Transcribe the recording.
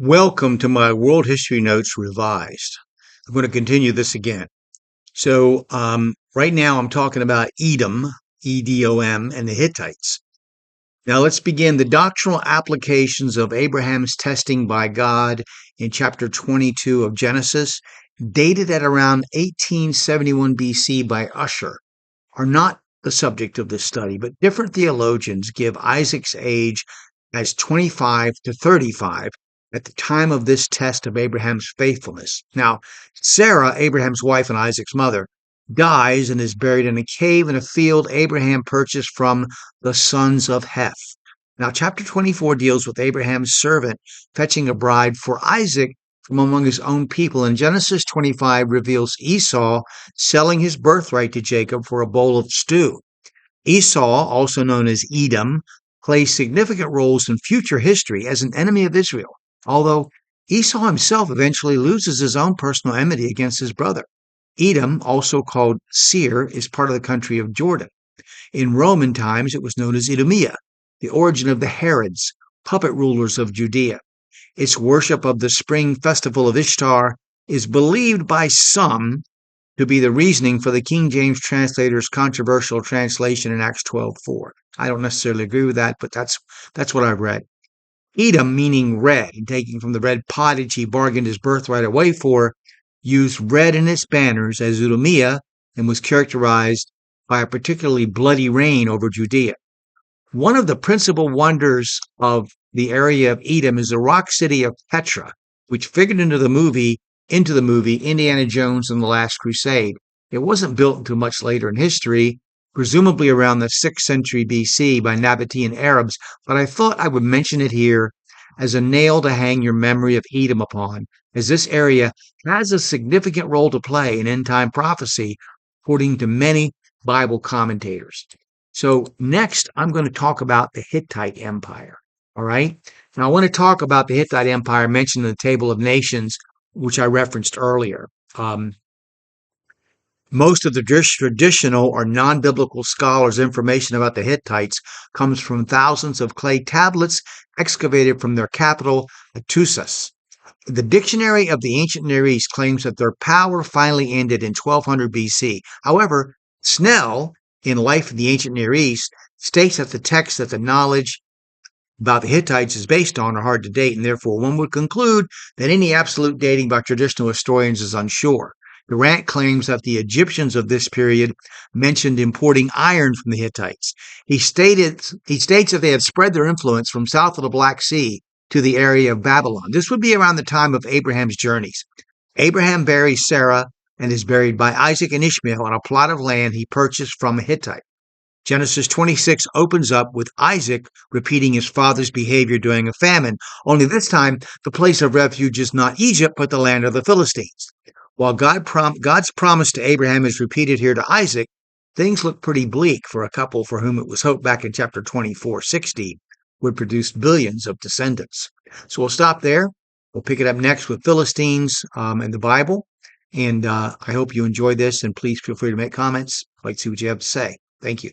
Welcome to my World History Notes Revised. I'm going to continue this again. Right now I'm talking about Edom, Edom, and the Hittites. Now let's begin the doctrinal applications of Abraham's testing by God in chapter 22 of Genesis, dated at around 1871 BC by Usher, are not the subject of this study, but different theologians give Isaac's age as 25 to 35 at the time of this test of Abraham's faithfulness. Now, Sarah, Abraham's wife and Isaac's mother, dies and is buried in a cave in a field Abraham purchased from the sons of Heth. Now, chapter 24 deals with Abraham's servant fetching a bride for Isaac from among his own people, and Genesis 25 reveals Esau selling his birthright to Jacob for a bowl of stew. Esau, also known as Edom, plays significant roles in future history as an enemy of Israel, although Esau himself eventually loses his own personal enmity against his brother. Edom, also called Seir, is part of the country of Jordan. In Roman times, it was known as Idumea, the origin of the Herods, puppet rulers of Judea. Its worship of the spring festival of Ishtar is believed by some to be the reasoning for the King James translator's controversial translation in Acts 12:4. I don't necessarily agree with that, but that's what I've read. Edom, meaning red, and taking from the red pottage he bargained his birthright away for, used red in its banners as Idumea and was characterized by a particularly bloody reign over Judea. One of the principal wonders of the area of Edom is the rock city of Petra, which figured into the movie Indiana Jones and the Last Crusade. It wasn't built until much later in history, presumably around the 6th century BC by Nabatean Arabs, but I thought I would mention it here as a nail to hang your memory of Edom upon, as this area has a significant role to play in end-time prophecy, according to many Bible commentators. So next, I'm going to talk about the Hittite Empire. All right? Now, I want to talk about the Hittite Empire mentioned in the Table of Nations, which I referenced earlier. Most of the traditional or non-biblical scholars' information about the Hittites comes from thousands of clay tablets excavated from their capital, Atusas. The Dictionary of the Ancient Near East claims that their power finally ended in 1200 BC. However, Snell, in Life in the Ancient Near East, states that the texts that the knowledge about the Hittites is based on are hard to date, and therefore one would conclude that any absolute dating by traditional historians is unsure. Durant claims that the Egyptians of this period mentioned importing iron from the Hittites. He states that they had spread their influence from south of the Black Sea to the area of Babylon. This would be around the time of Abraham's journeys. Abraham buries Sarah and is buried by Isaac and Ishmael on a plot of land he purchased from a Hittite. Genesis 26 opens up with Isaac repeating his father's behavior during a famine, only this time the place of refuge is not Egypt but the land of the Philistines. While God's promise to Abraham is repeated here to Isaac, things look pretty bleak for a couple for whom it was hoped back in chapter 24:60 would produce billions of descendants. So we'll stop there. We'll pick it up next with Philistines and the Bible. And I hope you enjoy this, and please feel free to make comments. I'd like to see what you have to say. Thank you.